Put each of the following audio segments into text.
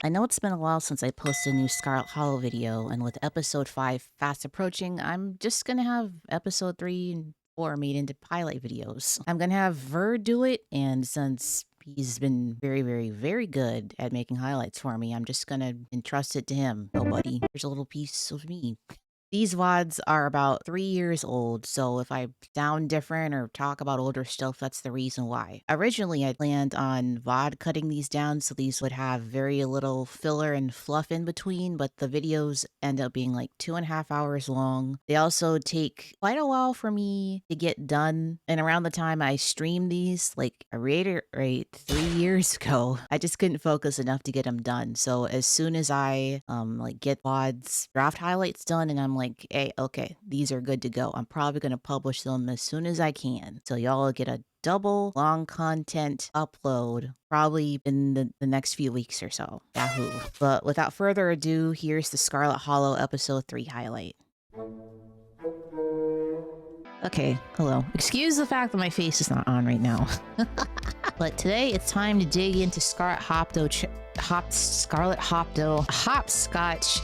I know it's been a while since I posted a new Scarlet Hollow video, and with episode 5 fast approaching, I'm just gonna have episode 3 and 4 made into highlight videos. I'm gonna have Ver do it, and since he's been very good at making highlights for me, I'm just gonna entrust it to him. Oh buddy, here's a little piece of me. These VODs are about 3 years old, so if I sound different or talk about older stuff, that's the reason why. Originally, I planned on VOD cutting these down so these would have very little filler and fluff in between, but the videos end up being like 2.5 hours long. They also take quite a while for me to get done, and around the time I streamed these, like I reiterate 3 years ago, I just couldn't focus enough to get them done. So as soon as I get VODs draft highlights done and I'm like, hey, okay, these are good to go, I'm probably going to publish them as soon as I can. So y'all will get a double long content upload probably in the next few weeks or so. Yahoo. But without further ado, here's the Scarlet Hollow episode 3 highlight. Okay, hello. Excuse the fact that my face is not on right now. But today it's time to dig into Hopscotch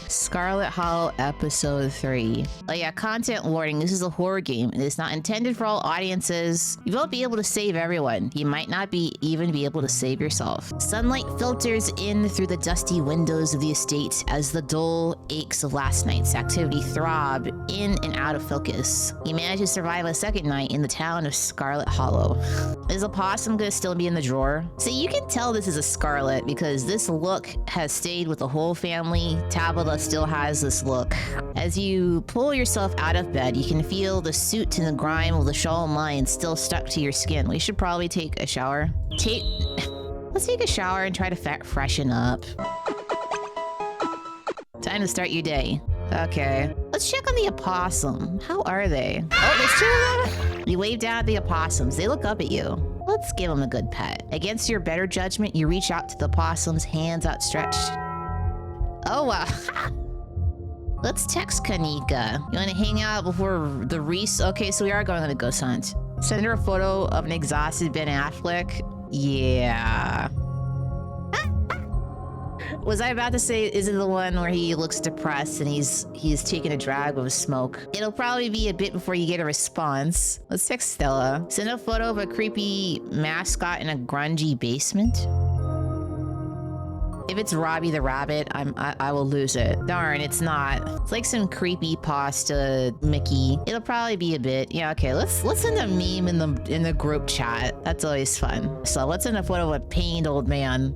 Scarlet Hollow episode 3. Oh yeah, content warning, this is a horror game and it's not intended for all audiences. You won't be able to save everyone. You might not even be able to save yourself. Sunlight filters in through the dusty windows of the estate as the dull aches of last night's activity throb in and out of focus. You manage to survive a second night in the town of Scarlet Hollow. Is a possum gonna still be in the drawer? See, you can tell this is a Scarlet because this look has stayed with the whole family. Tabitha still has this look. As you pull yourself out of bed, you can feel the soot and the grime of the Shalom line still stuck to your skin. We should probably take a shower. Let's take a shower and try to freshen up. Time to start your day. Okay. Let's check on the opossum. How are they? Oh, there's 2 of them? You wave down at the opossums. They look up at you. Let's give them a good pet. Against your better judgment, you reach out to the opossum's hands outstretched. Oh, wow. Let's text Kanika. You want to hang out before the Reese? Okay, so we are going on a ghost hunt. Send her a photo of an exhausted Ben Affleck. Yeah. Was I about to say, is it the one where he looks depressed and he's taking a drag of a smoke? It'll probably be a bit before you get a response. Let's text Stella. Send a photo of a creepy mascot in a grungy basement. If it's Robbie the Rabbit, I will lose it. Darn, it's not. It's like some creepy pasta Mickey. It'll probably be a bit. Yeah, okay. Let's send a meme in the group chat. That's always fun. So let's send a photo of a pained old man.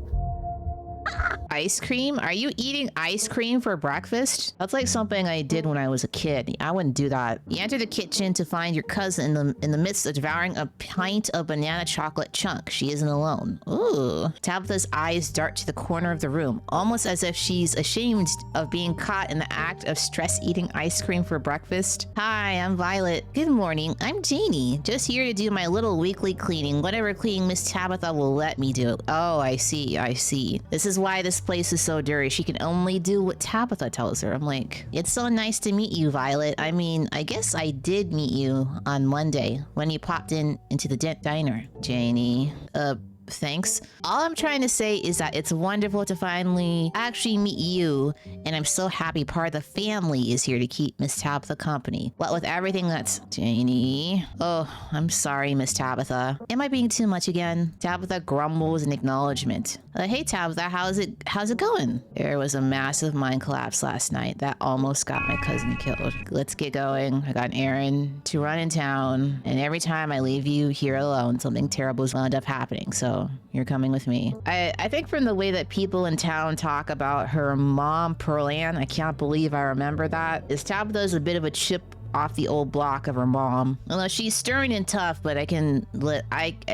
Ice cream? Are you eating ice cream for breakfast? That's like something I did when I was a kid. I wouldn't do that. You enter the kitchen to find your cousin in the midst of devouring a pint of banana chocolate chunk. She isn't alone. Ooh. Tabitha's eyes dart to the corner of the room, almost as if she's ashamed of being caught in the act of stress eating ice cream for breakfast. Hi, I'm Violet. Good morning. I'm Janie. Just here to do my little weekly cleaning. Whatever cleaning Miss Tabitha will let me do. Oh, I see. This is why this place is so dirty. She can only do what Tabitha tells her. I'm like, it's so nice to meet you, Violet. I mean, I guess I did meet you on Monday when you popped into the diner. Janie. Thanks. All I'm trying to say is that it's wonderful to finally actually meet you, and I'm so happy part of the family is here to keep Miss Tabitha company. What with everything that's... Janie. Oh, I'm sorry, Miss Tabitha. Am I being too much again? Tabitha grumbles in acknowledgement. Hey Tabitha, how's it going? There was a massive mine collapse last night that almost got my cousin killed. Let's get going. I got an errand to run in town, and every time I leave you here alone, something terrible is wound up happening, so you're coming with me. I think from the way that people in town talk about her mom, Pearl Ann, I can't believe I remember that. Is Tabitha's a bit of a chip off the old block of her mom. Although she's stern and tough, but I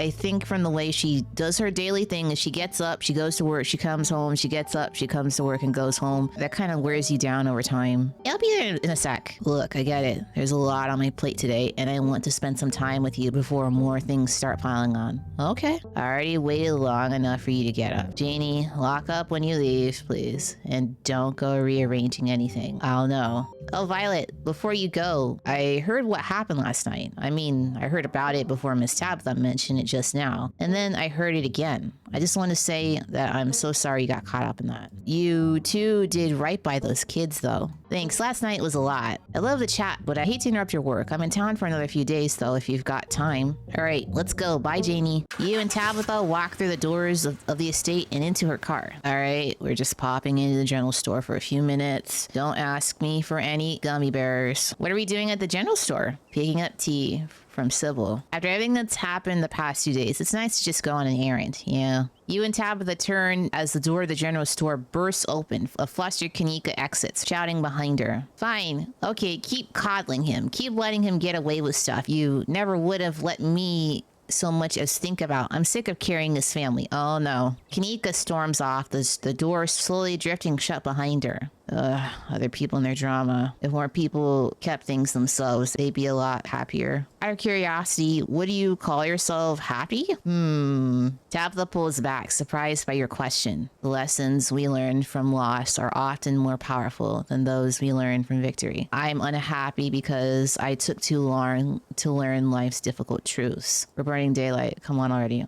think from the way she does her daily thing is she gets up, she goes to work, she comes home, she gets up, she comes to work and goes home. That kind of wears you down over time. I'll be there in a sec. Look, I get it. There's a lot on my plate today, and I want to spend some time with you before more things start piling on. Okay. I already waited long enough for you to get up. Janie, lock up when you leave, please. And don't go rearranging anything. I'll know. Oh, Violet, before you go, So I heard what happened last night. I mean, I heard about it before Miss Tabitha mentioned it just now. And then I heard it again. I just want to say that I'm so sorry you got caught up in that. You two did right by those kids though. Thanks, last night was a lot. I love the chat, but I hate to interrupt your work. I'm in town for another few days though, if you've got time. All right, let's go. Bye, Janie. You and Tabitha walk through the doors of the estate and into her car. All right, we're just popping into the general store for a few minutes. Don't ask me for any gummy bears. What are we doing at the general store? Picking up tea from Sybil. After everything that's happened the past 2 days, it's nice to just go on an errand. Yeah. You and Tabitha turn as the door of the general store bursts open. A flustered Kanika exits, shouting behind her. Fine. Okay, keep coddling him. Keep letting him get away with stuff you never would have let me so much as think about. I'm sick of carrying this family. Oh no. Kanika storms off, the door slowly drifting shut behind her. Other people and their drama. If more people kept things themselves, they'd be a lot happier. Out of curiosity, what do you call yourself? Happy? Tabitha pulls back, surprised by your question. The lessons we learn from loss are often more powerful than those we learn from victory. I'm unhappy because I took too long to learn life's difficult truths. We're burning daylight. Come on already.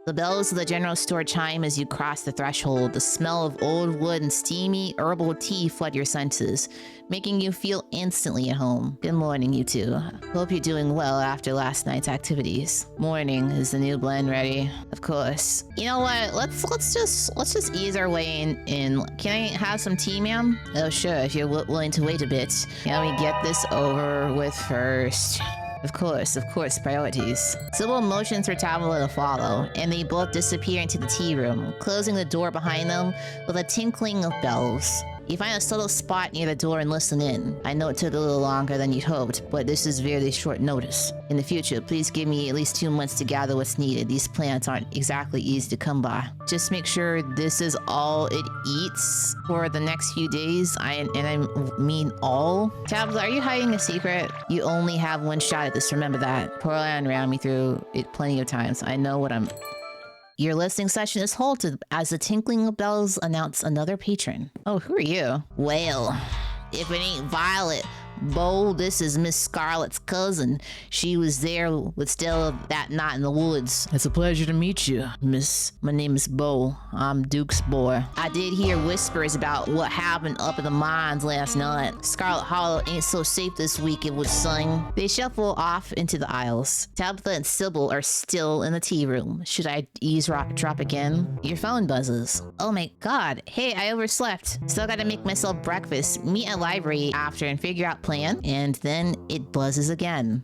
The bells of the general store chime as you cross the threshold. The smell of old wood and steamy herbal tea flood your senses, making you feel instantly at home. Good morning, you two. Hope you're doing well after last night's activities. Morning. Is the new blend ready? Of course. You know what? Let's just ease our way in. Can I have some tea, ma'am? Oh, sure. If you're willing to wait a bit. Can we get this over with first? Of course, priorities. Sybil motions for Tabitha to follow, and they both disappear into the tea room, closing the door behind them with a tinkling of bells. You find a subtle spot near the door and listen in. I know it took a little longer than you'd hoped, but this is very short notice. In the future, please give me at least 2 months to gather what's needed. These plants aren't exactly easy to come by. Just make sure this is all it eats for the next few days. I mean all. Tabitha, are you hiding a secret? You only have one shot at this, remember that. Portland ran me through it plenty of times. I know what I'm... Your listening session is halted as the tinkling of bells announce another patron. Oh, who are you? Well, if it ain't Violet, Bo, this is Miss Scarlet's cousin. She was there with Stella that night in the woods. It's a pleasure to meet you, Miss. My name is Bo. I'm Duke's boy. I did hear whispers about what happened up in the mines last night. Scarlet Hollow ain't so safe this week, it would sing. They shuffle off into the aisles. Tabitha and Sybil are still in the tea room. Should I drop again? Your phone buzzes. Oh my god. Hey, I overslept. Still gotta make myself breakfast, meet at library after and figure out plan, and then it buzzes again.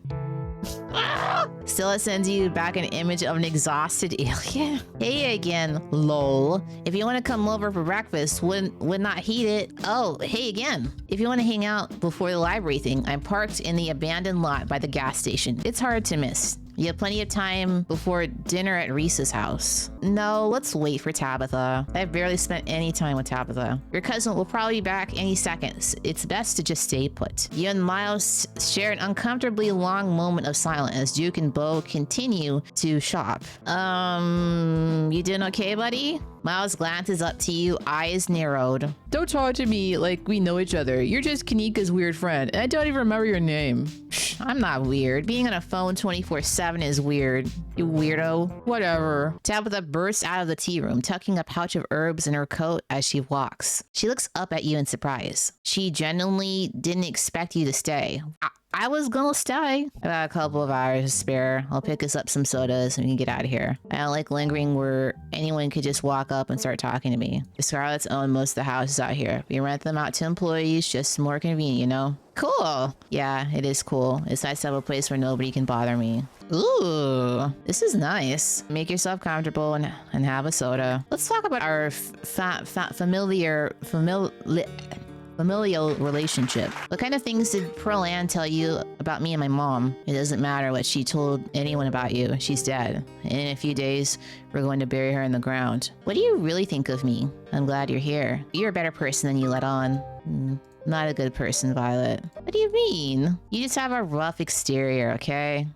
Stella sends you back an image of an exhausted alien. Hey again, lol. If you want to come over for breakfast, would not heat it. Oh, hey again. If you want to hang out before the library thing, I'm parked in the abandoned lot by the gas station. It's hard to miss. You have plenty of time before dinner at Reese's house. No, let's wait for Tabitha. I've barely spent any time with Tabitha. Your cousin will probably be back any second. It's best to just stay put. You and Miles share an uncomfortably long moment of silence as Duke and Bo continue to shop. You doing okay, buddy? Miles glances up to you, eyes narrowed. Don't talk to me like we know each other. You're just Kanika's weird friend, and I don't even remember your name. Shh, I'm not weird. Being on a phone 24/7 is weird. You weirdo. Whatever. Tabitha bursts out of the tea room, tucking a pouch of herbs in her coat as she walks. She looks up at you in surprise. She genuinely didn't expect you to stay. I was gonna stay. I got a couple of hours to spare. I'll pick us up some sodas and we can get out of here. I don't like lingering where anyone could just walk up and start talking to me. The Scarlets own most of the houses out here. We rent them out to employees, just more convenient, you know? Cool. Yeah, it is cool. It's nice to have a place where nobody can bother me. Ooh, this is nice. Make yourself comfortable and have a soda. Let's talk about our familial relationship. What kind of things did Pearl Ann tell you about me and my mom? It doesn't matter what she told anyone about you. She's dead. In a few days, we're going to bury her in the ground. What do you really think of me? I'm glad you're here. You're a better person than you let on. Not a good person, Violet. What do you mean? You just have a rough exterior, okay?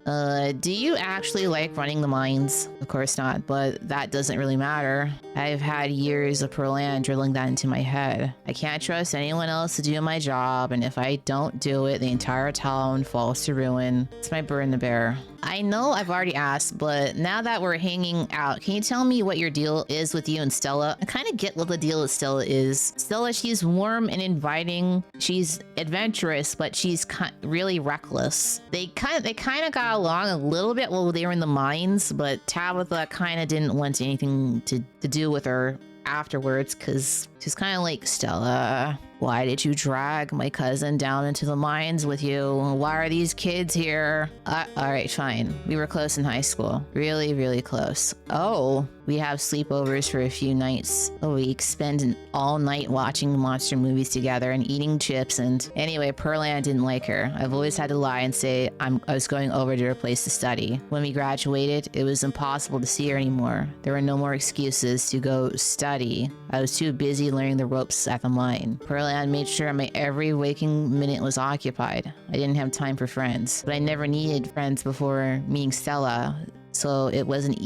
Do you actually like running the mines? Of course not, but that doesn't really matter. I've had years of Perlan drilling that into my head. I can't trust anyone else to do my job, and if I don't do it, the entire town falls to ruin. It's my burden to bear. I know I've already asked, but now that we're hanging out, can you tell me what your deal is with you and Stella? I kind of get what the deal with Stella is. Stella, she's warm and inviting. She's adventurous, but she's really reckless. They kind of got along a little bit while they were in the mines, but Tabitha kind of didn't want anything to do with her afterwards, because she's kind of like, Stella, why did you drag my cousin down into the mines with you? Why are these kids here? All right, fine. We were close in high school. Really, really close. Oh, we have sleepovers for a few nights a week, spend all night watching monster movies together and eating chips. And anyway, Perlan didn't like her. I've always had to lie and say I was going over to her place to study. When we graduated, it was impossible to see her anymore. There were no more excuses to go study. I was too busy learning the ropes at the mine. Perlan made sure my every waking minute was occupied. I didn't have time for friends, but I never needed friends before meeting Stella, so it wasn't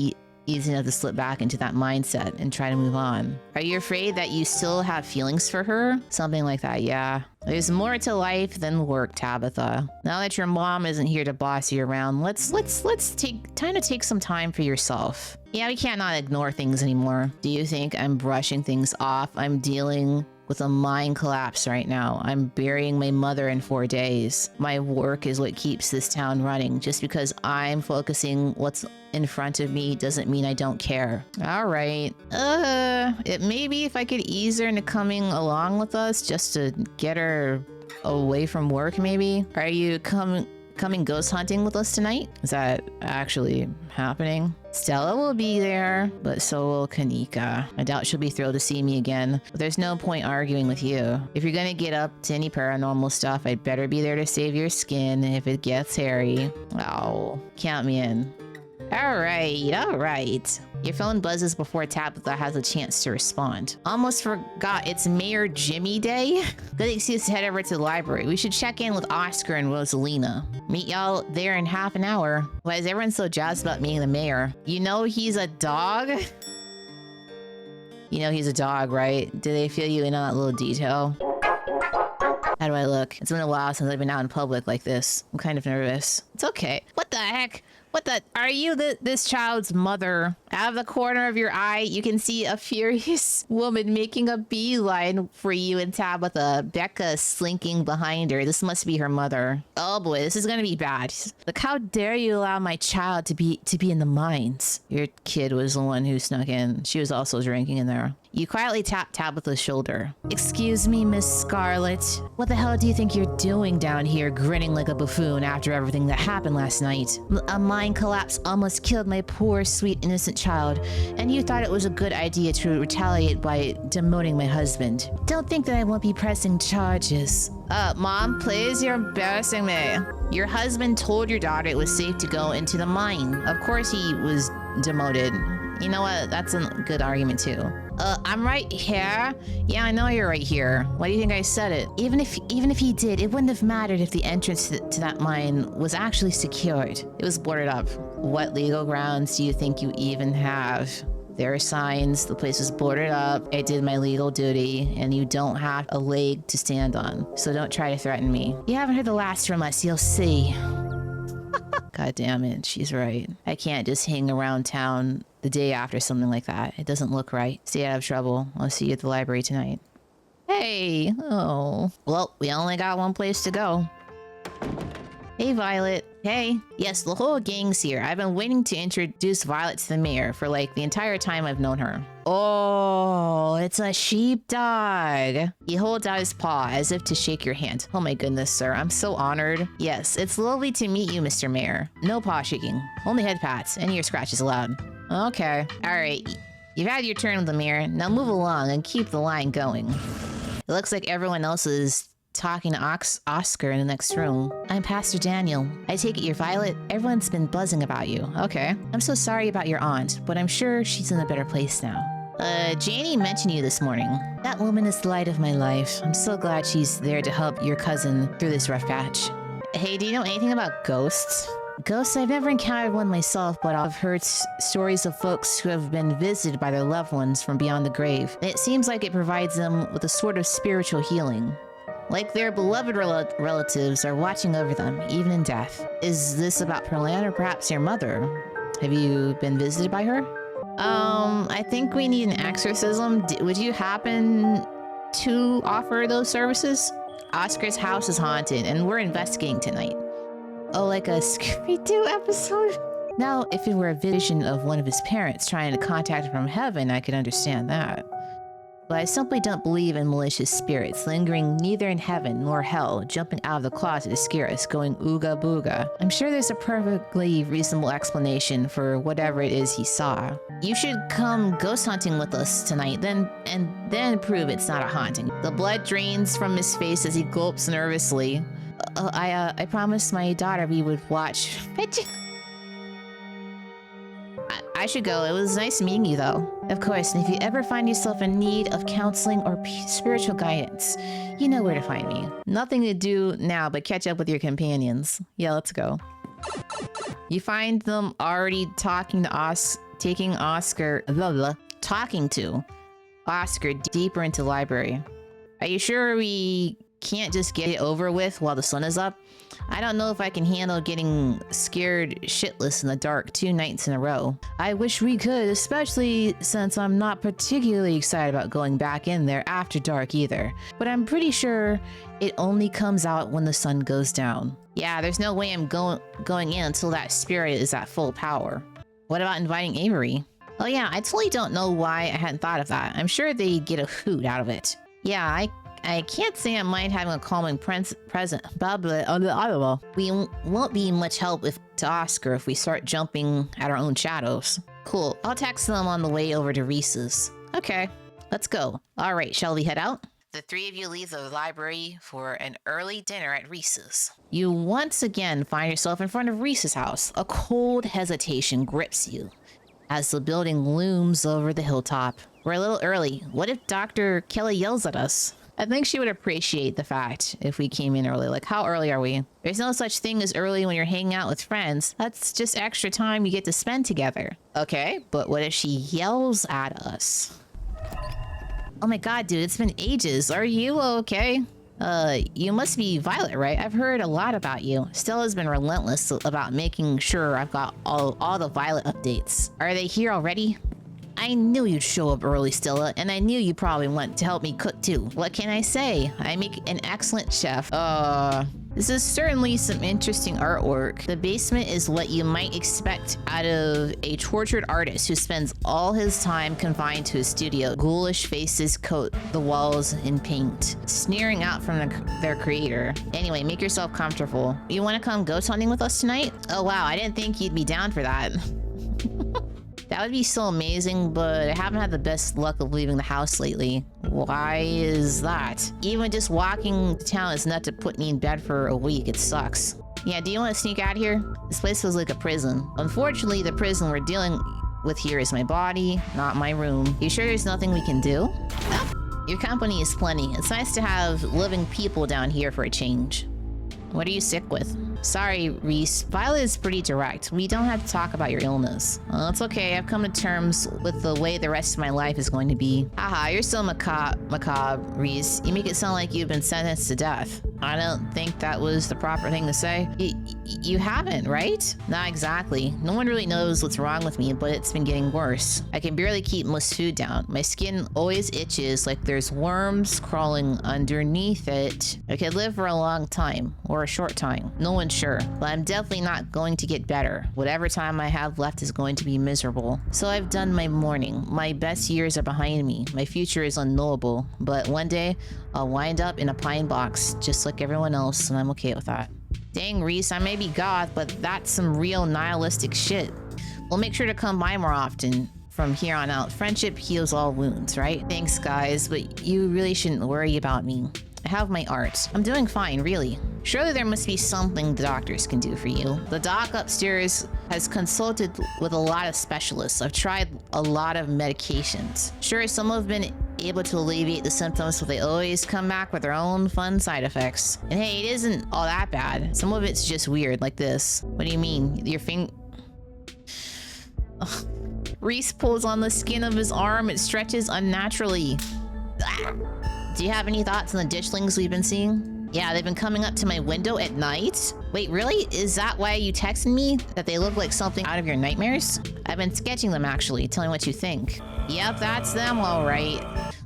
easy enough to slip back into that mindset and try to move on. Are you afraid that you still have feelings for her? Something like that, yeah. There's more to life than work, Tabitha. Now that your mom isn't here to boss you around, let's take some time for yourself. Yeah, we can't not ignore things anymore. Do you think I'm brushing things off? I'm dealing with a mine collapse right now. I'm burying my mother in 4 days. My work is what keeps this town running. Just because I'm focusing what's in front of me doesn't mean I don't care. All right. Maybe if I could ease her into coming along with us just to get her away from work, maybe? Are you coming ghost hunting with us tonight? Is that actually happening? Stella will be there, but so will Kanika. I doubt she'll be thrilled to see me again, but there's no point arguing with you. If you're gonna get up to any paranormal stuff, I'd better be there to save your skin if it gets hairy. Oh, count me in. All right. Your phone buzzes before Tabitha has a chance to respond. Almost forgot it's Mayor Jimmy Day. Good excuse to head over to the library. We should check in with Oscar and Rosalina. Meet y'all there in half an hour. Why is everyone so jazzed about meeting the mayor? You know he's a dog? You know he's a dog, right? Do they fill you in on that little detail? How do I look? It's been a while since I've been out in public like this. I'm kind of nervous. It's okay. What the heck? Are you this child's mother? Out of the corner of your eye, you can see a furious woman making a beeline for you and Tabitha. Becca slinking behind her. This must be her mother. Oh boy, this is gonna be bad. Look, how dare you allow my child to be in the mines? Your kid was the one who snuck in. She was also drinking in there. You quietly tap Tabitha's shoulder. Excuse me, Miss Scarlet. What the hell do you think you're doing down here grinning like a buffoon after everything that happened last night? A mine collapse almost killed my poor, sweet, innocent child, and you thought it was a good idea to retaliate by demoting my husband. Don't think that I won't be pressing charges. Mom, please, you're embarrassing me. Your husband told your daughter it was safe to go into the mine. Of course he was demoted. You know what? That's a good argument too. I'm right here. Yeah, I know you're right here. Why do you think I said it? Even if he did, it wouldn't have mattered if the entrance to that mine was actually secured. It was boarded up. What legal grounds do you think you even have? There are signs, the place was boarded up, I did my legal duty, and you don't have a leg to stand on. So don't try to threaten me. You haven't heard the last from us, you'll see. God damn it, she's right. I can't just hang around town the day after something like that. It doesn't look right. Stay out of trouble. I'll see you at the library tonight. Hey! Oh. Well, we only got one place to go. Hey, Violet. Hey. Yes, the whole gang's here. I've been waiting to introduce Violet to the mayor for like the entire time I've known her. Oh, it's a sheepdog. He holds out his paw as if to shake your hand. Oh my goodness, sir. I'm so honored. Yes, it's lovely to meet you, Mr. Mayor. No paw shaking. Only head pats. Any ear scratches allowed. Okay. All right. You've had your turn with the mayor. Now move along and keep the line going. It looks like everyone else is talking to Oscar in the next room. I'm Pastor Daniel. I take it you're Violet. Everyone's been buzzing about you. Okay. I'm so sorry about your aunt, but I'm sure she's in a better place now. Janie mentioned you this morning. That woman is the light of my life. I'm so glad she's there to help your cousin through this rough patch. Hey, do you know anything about ghosts? Ghosts? I've never encountered one myself, but I've heard stories of folks who have been visited by their loved ones from beyond the grave. It seems like it provides them with a sort of spiritual healing. Like their beloved relatives are watching over them, even in death. Is this about Perlan or perhaps your mother? Have you been visited by her? I think we need an exorcism. Would you happen to offer those services? Oscar's house is haunted, and we're investigating tonight. Oh, like a Scooby-Doo episode? Now, if it were a vision of one of his parents trying to contact him from heaven, I could understand that. But I simply don't believe in malicious spirits lingering neither in heaven nor hell, jumping out of the closet to scare us, going ooga booga. I'm sure there's a perfectly reasonable explanation for whatever it is he saw. You should come ghost hunting with us tonight, then prove it's not a haunting. The blood drains from his face as he gulps nervously. I promised my daughter we would watch. I should go. It was nice meeting you, though. Of course, and if you ever find yourself in need of counseling or spiritual guidance, you know where to find me. Nothing to do now but catch up with your companions. Yeah, let's go. You find them already talking to Oscar deeper into the library. Are you sure we can't just get it over with while the sun is up? I don't know if I can handle getting scared shitless in the dark 2 nights in a row. I wish we could, especially since I'm not particularly excited about going back in there after dark either. But I'm pretty sure it only comes out when the sun goes down. Yeah, there's no way I'm going in until that spirit is at full power. What about inviting Avery? Oh yeah, I totally don't know why I hadn't thought of that. I'm sure they'd get a hoot out of it. Yeah, I can't say I mind having a calming present. We won't be much help to Oscar if we start jumping at our own shadows. Cool, I'll text them on the way over to Reese's. Okay, let's go. All right, shall we head out? The 3 of you leave the library for an early dinner at Reese's. You once again find yourself in front of Reese's house. A cold hesitation grips you as the building looms over the hilltop. We're a little early. What if Dr. Kelly yells at us? I think she would appreciate the fact if we came in early. Like, how early are we? There's no such thing as early when you're hanging out with friends. That's just extra time you get to spend together. Okay, but what if she yells at us? Oh my god, dude, it's been ages. Are you okay? You must be Violet, right? I've heard a lot about you. Stella's been relentless about making sure I've got all the Violet updates. Are they here already? I knew you'd show up early, Stella, and I knew you probably want to help me cook too. What can I say? I make an excellent chef. This is certainly some interesting artwork. The basement is what you might expect out of a tortured artist who spends all his time confined to his studio. Ghoulish faces coat the walls in paint, sneering out from their creator. Anyway, make yourself comfortable. You want to come ghost hunting with us tonight? Oh wow, I didn't think you'd be down for that. That would be so amazing, but I haven't had the best luck of leaving the house lately. Why is that? Even just walking to town is enough to put me in bed for a week. It sucks. Yeah, do you want to sneak out of here? This place feels like a prison. Unfortunately, the prison we're dealing with here is my body, not my room. You sure there's nothing we can do? Oh, your company is plenty. It's nice to have living people down here for a change. What are you sick with? Sorry, Reese. Violet is pretty direct. We don't have to talk about your illness. It's okay. I've come to terms with the way the rest of my life is going to be. Haha, you're so macabre, Reese. You make it sound like you've been sentenced to death. I don't think that was the proper thing to say. You haven't, right? Not exactly. No one really knows what's wrong with me, but it's been getting worse. I can barely keep most food down. My skin always itches like there's worms crawling underneath it. I could live for a long time, or a short time. No one's sure, but I'm definitely not going to get better. Whatever time I have left is going to be miserable. So I've done my mourning. My best years are behind me. My future is unknowable, but one day I'll wind up in a pine box just like everyone else, and I'm okay with that. Dang, Reese, I may be goth, but that's some real nihilistic shit. We'll make sure to come by more often from here on out. Friendship heals all wounds, right? Thanks, guys, but you really shouldn't worry about me. I have my art. I'm doing fine, really. Surely there must be something the doctors can do for you. The doc upstairs has consulted with a lot of specialists. I've tried a lot of medications. Sure, some have been able to alleviate the symptoms, but they always come back with their own fun side effects. And hey, it isn't all that bad. Some of it's just weird, like this. What do you mean? Your finger... Reese pulls on the skin of his arm. It stretches unnaturally. Do you have any thoughts on the ditchlings we've been seeing? Yeah, they've been coming up to my window at night. Wait, really? Is that why you texted me? That they look like something out of your nightmares? I've been sketching them, actually. Tell me what you think. Yep, that's them, all right.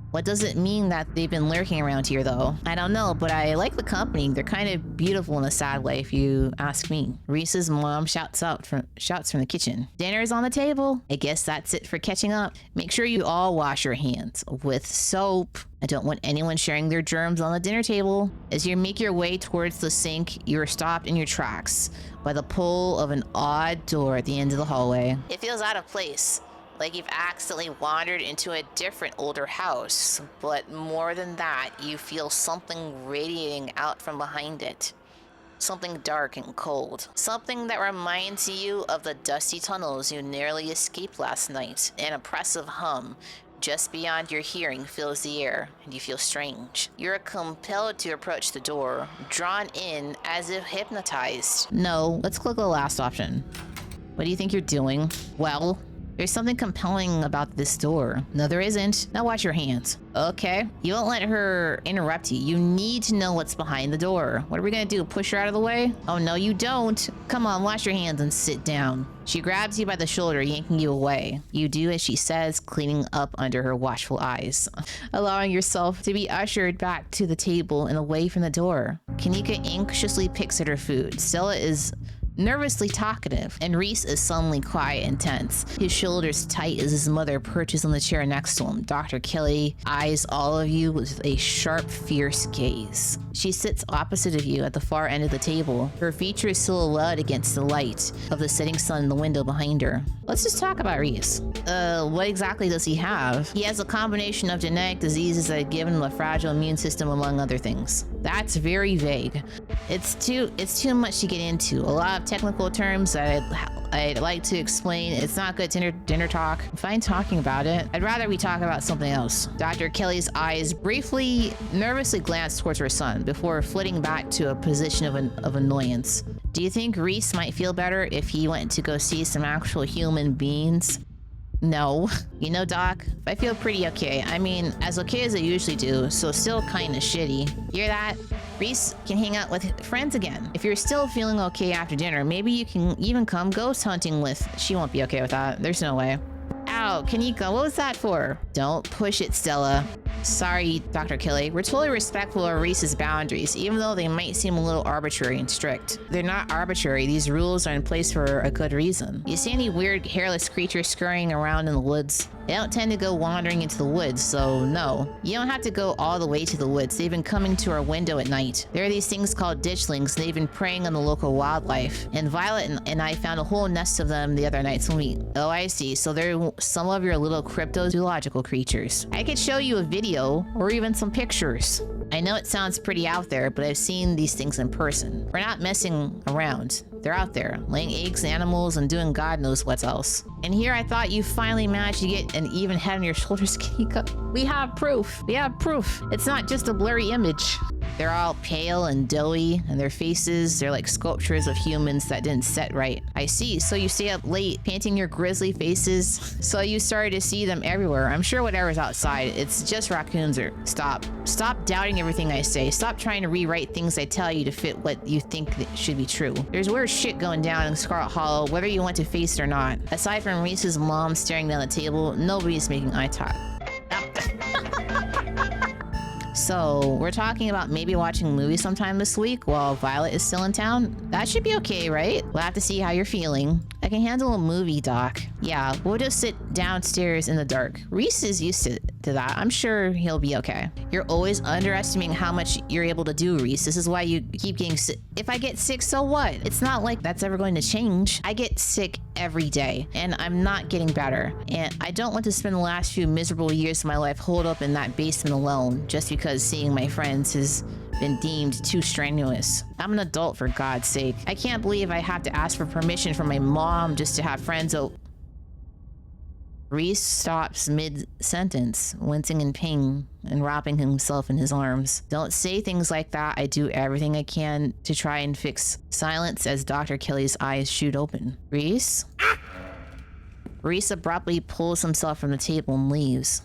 What does it mean that they've been lurking around here, though? I don't know, but I like the company. They're kind of beautiful in a sad way, if you ask me. Reese's mom shouts from the kitchen. Dinner's on the table. I guess that's it for catching up. Make sure you all wash your hands with soap. I don't want anyone sharing their germs on the dinner table. As you make your way towards the sink, you are stopped in your tracks by the pull of an odd door at the end of the hallway. It feels out of place. Like you've accidentally wandered into a different older house, but more than that, you feel something radiating out from behind it. Something dark and cold. Something that reminds you of the dusty tunnels you narrowly escaped last night. An oppressive hum just beyond your hearing fills the air, and you feel strange. You're compelled to approach the door, drawn in as if hypnotized. No, let's click the last option. What do you think you're doing? Well, there's something compelling about this door. No, there isn't. Now wash your hands. Okay. You won't let her interrupt you. You need to know what's behind the door. What are we gonna do? Push her out of the way? Oh, no, you don't. Come on, wash your hands and sit down. She grabs you by the shoulder, yanking you away. You do as she says, cleaning up under her watchful eyes, allowing yourself to be ushered back to the table and away from the door. Kanika anxiously picks at her food. Stella is nervously talkative, and Reese is suddenly quiet and tense, his shoulders tight as his mother perches on the chair next to him. Dr. Kelly eyes all of you with a sharp, fierce gaze. She sits opposite of you at the far end of the table, her features silhouetted against the light of the setting sun in the window behind her. Let's just talk about Reese. What exactly does he have? He has a combination of genetic diseases that have given him a fragile immune system, among other things. That's very vague. It's too much to get into. A lot of technical terms that I'd like to explain. It's not good dinner talk. I'm fine talking about it. I'd rather we talk about something else. Dr. Kelly's eyes briefly, nervously glance towards her son before flitting back to a position of annoyance. Do you think Reese might feel better if he went to go see some actual human beings? No. You know, Doc, I feel pretty okay. I mean, as okay as I usually do, so still kinda shitty. Hear that? Reese can hang out with friends again. If you're still feeling okay after dinner, maybe you can even come ghost hunting with... She won't be okay with that. There's no way. Ow, Kanika, what was that for? Don't push it, Stella. Sorry, Dr. Kelly. We're totally respectful of Reese's boundaries, even though they might seem a little arbitrary and strict. They're not arbitrary. These rules are in place for a good reason. You see any weird hairless creatures scurrying around in the woods? They don't tend to go wandering into the woods, so no. You don't have to go all the way to the woods. They've been coming to our window at night. There are these things called ditchlings. They've been preying on the local wildlife. And Violet and I found a whole nest of them the other night. Oh, I see. So they're some of your little cryptozoological creatures. I could show you a video or even some pictures. I know it sounds pretty out there, but I've seen these things in person. We're not messing around. They're out there, laying eggs, animals, and doing God knows what else. And here I thought you finally managed to get an even head on your shoulders, Kanika. We have proof. We have proof. It's not just a blurry image. They're all pale and doughy, and their faces, they're like sculptures of humans that didn't set right. I see. So you stay up late painting your grisly faces. So you started to see them everywhere. I'm sure whatever's outside, it's just raccoons or... Stop. Stop doubting everything I say. Stop trying to rewrite things I tell you to fit what you think that should be true. There's weird shit going down in Scarlet Hollow, whether you want to face it or not. Aside from Reese's mom staring down the table, nobody's making eye talk. So, we're talking about maybe watching a movie sometime this week while Violet is still in town? That should be okay, right? We'll have to see how you're feeling. I can handle a movie, Doc. Yeah, we'll just sit downstairs in the dark. Reese is used to to that. I'm sure he'll be okay. You're always underestimating how much you're able to do, Reese. This is why you keep getting sick. If I get sick, so what? It's not like that's ever going to change. I get sick every day and I'm not getting better. And I don't want to spend the last few miserable years of my life holed up in that basement alone just because seeing my friends has been deemed too strenuous. I'm an adult, for God's sake. I can't believe I have to ask for permission from my mom just to have friends. Reese stops mid-sentence, wincing in pain and wrapping himself in his arms. Don't say things like that. I do everything I can to try and fix silence as Dr. Kelly's eyes shoot open. Reese? Reese abruptly pulls himself from the table and leaves.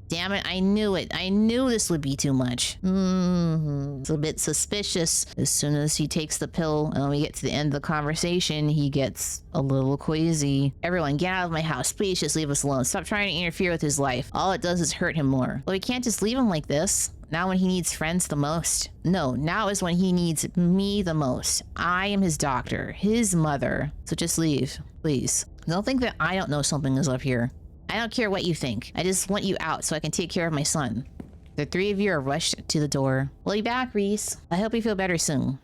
Damn it, I knew it. I knew this would be too much. It's a bit suspicious. As soon as he takes the pill and we get to the end of the conversation, he gets a little queasy. Everyone, get out of my house. Please just leave us alone. Stop trying to interfere with his life. All it does is hurt him more. Well, we can't just leave him like this. Now when he needs friends the most. No, now is when he needs me the most. I am his doctor, his mother. So just leave, please. Don't think that I don't know something is up here. I don't care what you think. I just want you out so I can take care of my son. The three of you are rushed to the door. We'll be back, Reese. I hope you feel better soon.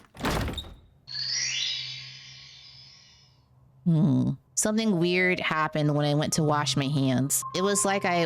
Something weird happened when I went to wash my hands. It was like I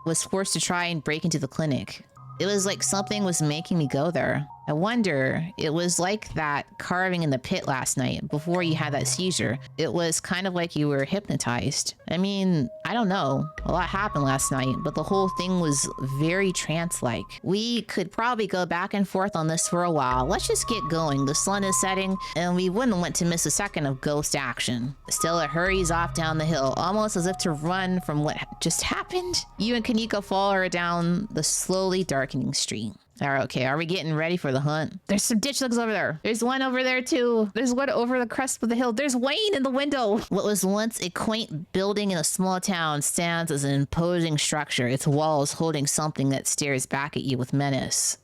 was forced to try and break into the clinic. It was like something was making me go there. I wonder, it was like that carving in the pit last night before you had that seizure. It was kind of like you were hypnotized. I mean, I don't know. A lot happened last night, but the whole thing was very trance-like. We could probably go back and forth on this for a while. Let's just get going. The sun is setting, and we wouldn't want to miss a second of ghost action. Stella hurries off down the hill, almost as if to run from what just happened. You and Kanika follow her down the slowly darkening street. Okay, are we getting ready for the hunt? There's some ditch slugs over there. There's one over there too. There's one over the crest of the hill. There's Wayne in the window. What was once a quaint building in a small town stands as an imposing structure, its walls holding something that stares back at you with menace.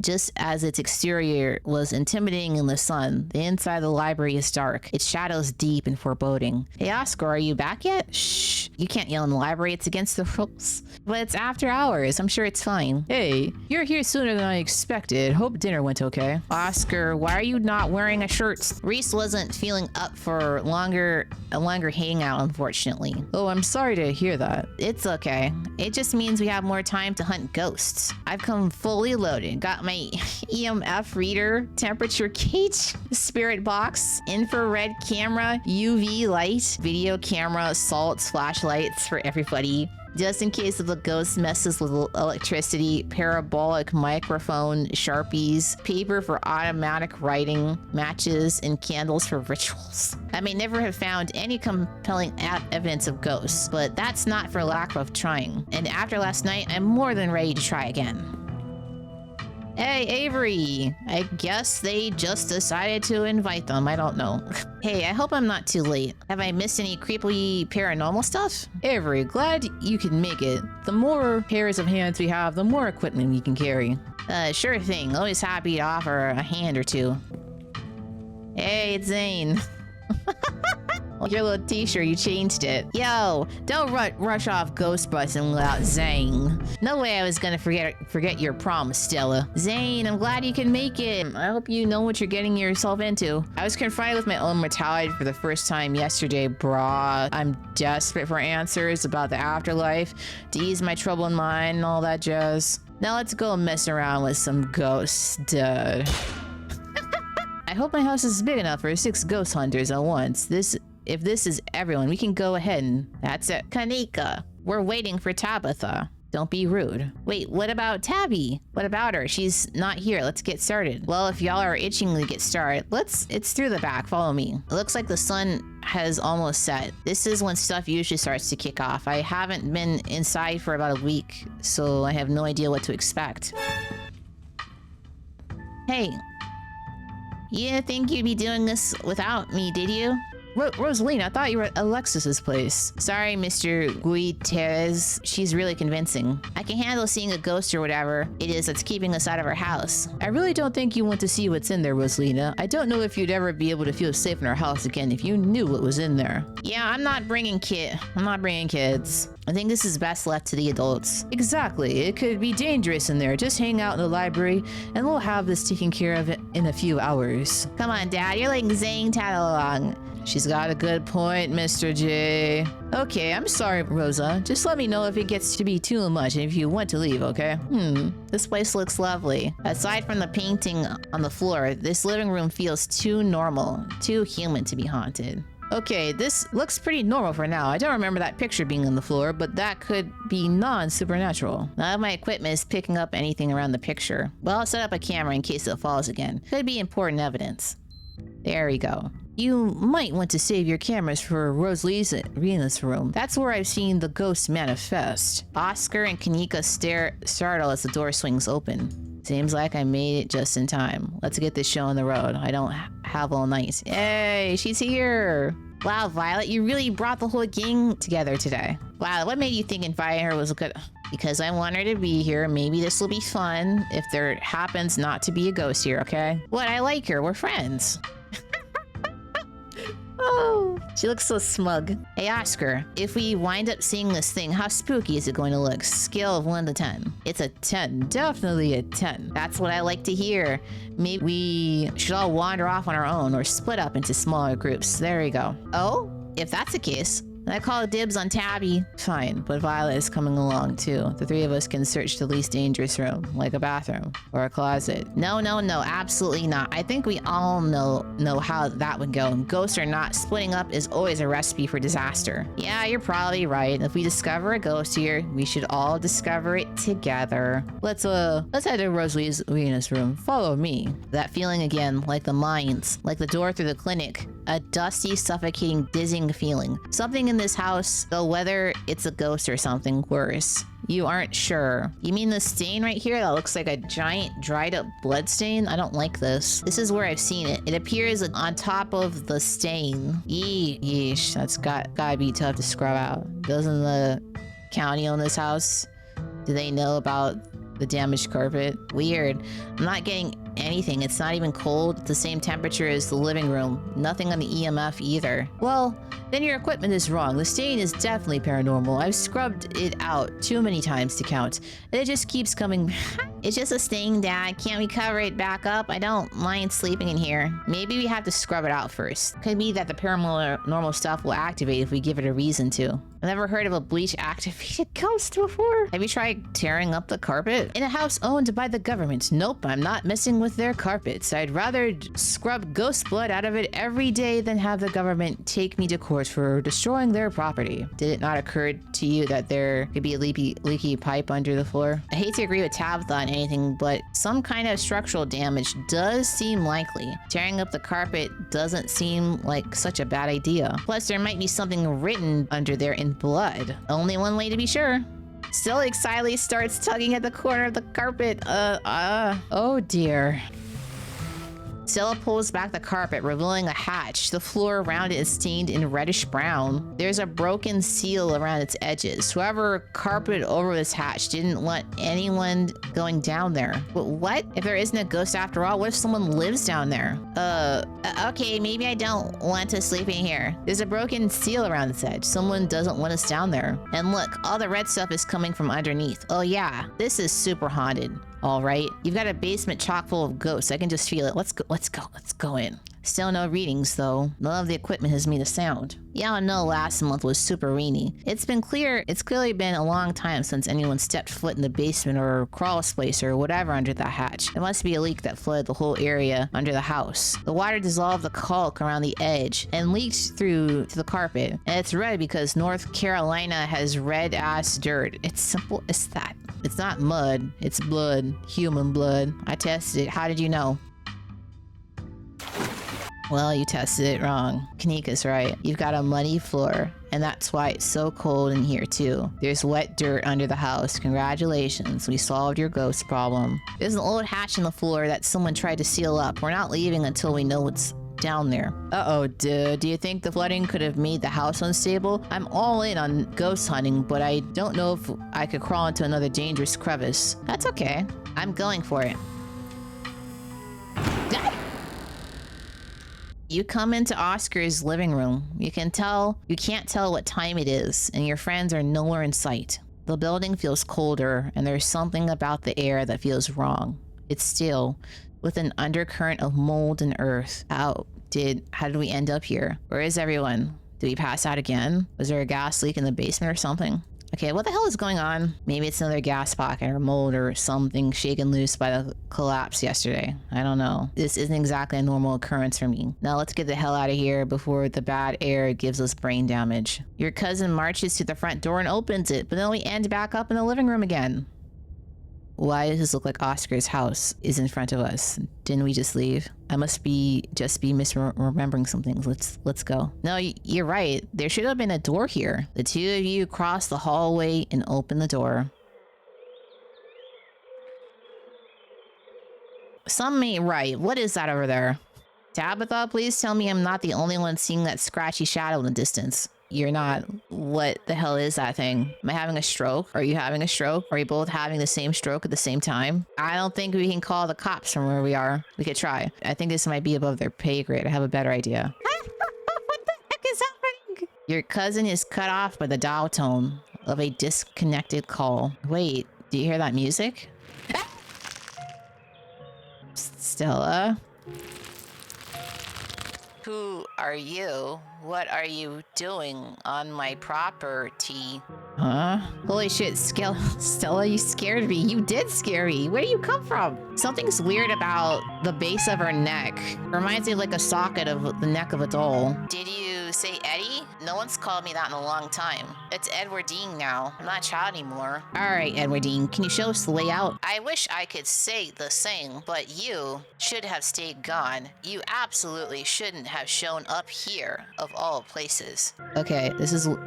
Just as its exterior was intimidating in the sun, the inside of the library is dark, its shadows deep and foreboding. Hey Oscar, are you back yet? Shh, you can't yell in the library, it's against the rules. But it's after hours, I'm sure it's fine. Hey, you're here sooner than I expected. Hope dinner went okay. Oscar, why are you not wearing a shirt? Reese wasn't feeling up for a longer hangout, unfortunately. Oh, I'm sorry to hear that. It's okay. It just means we have more time to hunt ghosts. I've come fully loaded. Got my EMF reader, temperature gauge, spirit box, infrared camera, UV light, video camera, salts, flashlights for everybody. Just in case if the ghost messes with electricity, parabolic microphone, Sharpies, paper for automatic writing, matches, and candles for rituals. I may never have found any compelling evidence of ghosts, but that's not for lack of trying. And after last night, I'm more than ready to try again. Hey, Avery. I guess they just decided to invite them. I don't know. Hey, I hope I'm not too late. Have I missed any creepy paranormal stuff? Avery, glad you can make it. The more pairs of hands we have, the more equipment we can carry. Sure thing. Always happy to offer a hand or two. Hey, it's Zane. Your little t-shirt, you changed it. Yo, don't rush off ghost busting without Zane. No way I was gonna forget your promise, Stella. Zane, I'm glad you can make it. I hope you know what you're getting yourself into. I was confronted with my own mortality for the first time yesterday, brah. I'm desperate for answers about the afterlife, to ease my troubled mind and all that jazz. Now let's go mess around with some ghosts, duh. I hope my house is big enough for 6 ghost hunters at once. If this is everyone, we can go ahead and that's it. Kanika, we're waiting for Tabitha. Don't be rude. Wait, what about Tabby? What about her? She's not here. Let's get started. Well, if y'all are itching to get started, it's through the back. Follow me. It looks like the sun has almost set. This is when stuff usually starts to kick off. I haven't been inside for about a week, so I have no idea what to expect. Hey. You didn't think you'd be doing this without me, did you? Rosaline, I thought you were at Alexis's place. Sorry, Mr. Guiterres. She's really convincing. I can handle seeing a ghost or whatever it is that's keeping us out of her house. I really don't think you want to see what's in there, Rosalina. I don't know if you'd ever be able to feel safe in our house again if you knew what was in there. Yeah, I'm not bringing kids. I think this is best left to the adults. Exactly. It could be dangerous in there. Just hang out in the library and we'll have this taken care of in a few hours. Come on, Dad. You're like zing along. She's got a good point, Mr. J. Okay, I'm sorry, Rosa. Just let me know if it gets to be too much and if you want to leave, okay? This place looks lovely. Aside from the painting on the floor, this living room feels too normal, too human to be haunted. Okay, this looks pretty normal for now. I don't remember that picture being on the floor, but that could be non-supernatural. None of my equipment is picking up anything around the picture. Well, I'll set up a camera in case it falls again. Could be important There we go. You might want to save your cameras for Rosalina's room. That's where I've seen the ghost manifest. Oscar and Kanika startle as the door swings open. Seems like I made it just in time. Let's get this show on the road. I don't have all night. Hey, she's here. Wow, Violet, you really brought the whole gang together today. Wow, what made you think inviting her was a good... Because I want her to be here. Maybe this will be fun if there happens not to be a ghost here, okay? What? I like her. We're friends. Oh, she looks so smug. Hey, Oscar, if we wind up seeing this thing, how spooky is it going to look? Scale of 1 to 10. It's a 10. Definitely a 10. That's what I like to hear. Maybe we should all wander off on our own or split up into smaller groups. There we go. Oh, if that's the case, I call dibs on Tabby. Fine, but Violet is coming along too. The three of us can search the least dangerous room, like a bathroom or a closet. No, absolutely not. I think we all know how that would go. Ghosts or not, splitting up is always a recipe for disaster. Yeah, you're probably right. If we discover a ghost here, we should all discover it together. Let's head to Rosalina's room. Follow me. That feeling again, like the mines, like the door through the clinic. A dusty, suffocating, dizzying feeling. Something in this house, though whether it's a ghost or something worse. You aren't sure. You mean the stain right here that looks like a giant dried up blood stain? I don't like this. This is where I've seen it. It appears on top of the stain. Yeesh, that's gotta be tough to scrub out. Doesn't the county own this house? Do they know about the damaged carpet? Weird. I'm not getting anything. It's not even cold. It's the same temperature as the living room. Nothing on the EMF either. Well, then your equipment is wrong. The stain is definitely paranormal. I've scrubbed it out too many times to count, and it just keeps coming. It's just a stain, Dad. Can't we cover it back up? I don't mind sleeping in here. Maybe we have to scrub it out first. Could be that the paranormal stuff will activate if we give it a reason to. I've never heard of a bleach-activated ghost before. Have you tried tearing up the carpet? In a house owned by the government. Nope, I'm not messing with their carpets. I'd rather scrub ghost blood out of it every day than have the government take me to court for destroying their property. Did it not occur to you that there could be a leaky pipe under the floor? I hate to agree with Tabitha on anything, but some kind of structural damage does seem likely. Tearing up the carpet doesn't seem like such a bad idea. Plus, there might be something written under there in blood. Only one way to be sure. Still, excitedly starts tugging at the corner of the carpet. Oh dear. Stella pulls back the carpet, revealing a hatch. The floor around it is stained in reddish brown. There's a broken seal around its edges. Whoever carpeted over this hatch didn't want anyone going down there. But what? If there isn't a ghost after all, what if someone lives down there? Okay, maybe I don't want to sleep in here. There's a broken seal around its edge. Someone doesn't want us down there. And look, all the red stuff is coming from underneath. Oh yeah, this is super haunted. All right, you've got a basement chock full of ghosts. I can just feel it. Let's go in. Still no readings though. None of the equipment has made a sound. Yeah, I know last month was super rainy. It's clearly been a long time since anyone stepped foot in the basement or crawl space or whatever under that hatch. There must be a leak that flooded the whole area under the house. The water dissolved the caulk around the edge and leaked through to the carpet. And it's red because North Carolina has red-ass dirt. It's simple as that. It's not mud, it's blood. Human blood. I tested it. How did you know? Well, you tested it wrong. Kanika's right. You've got a muddy floor, and that's why it's so cold in here too. There's wet dirt under the house. Congratulations, we solved your ghost problem. There's an old hatch in the floor that someone tried to seal up. We're not leaving until we know what's down there. Uh-oh, do you think the flooding could have made the house unstable? I'm all in on ghost hunting, but I don't know if I could crawl into another dangerous crevice. That's okay. I'm going for it. You come into Oscar's living room. You can't tell what time it is, and your friends are nowhere in sight. The building feels colder, and there's something about the air that feels wrong. It's still, with an undercurrent of mold and earth. How did we end up here? Where is everyone? Did we pass out again? Was there a gas leak in the basement or something? Okay, what the hell is going on? Maybe it's another gas pocket or mold or something shaken loose by the collapse yesterday. I don't know. This isn't exactly a normal occurrence for me. Now let's get the hell out of here before the bad air gives us brain damage. Your cousin marches to the front door and opens it, but then we end back up in the living room again. Why does this look like Oscar's house is in front of us? Didn't we just leave? I must just be misremembering some things. Let's go. No, you're right. There should have been a door here. The two of you cross the hallway and open the door. Some ain't right. What is that over there? Tabitha, please tell me I'm not the only one seeing that scratchy shadow in the distance. You're not. What the hell is that thing? Am I having a stroke? Are you having a stroke? Are you both having the same stroke at the same time? I don't think we can call the cops from where we are. We could try. I think this might be above their pay grade. I have a better idea. What the heck is happening? Your cousin is cut off by the dial tone of a disconnected call. Wait, do you hear that music? Stella? Who are you? What are you doing on my property? Huh? Holy shit, Stella, you scared me. You did scare me. Where do you come from? Something's weird about the base of her neck. Reminds me of like a socket of the neck of a doll. Did you say Eddie? No one's called me that in a long time. It's Edwardine now. I'm not a child anymore. All right, Edwardine, can you show us the layout? I wish I could say the same, but you should have stayed gone. You absolutely shouldn't have shown up here, of all places. Okay,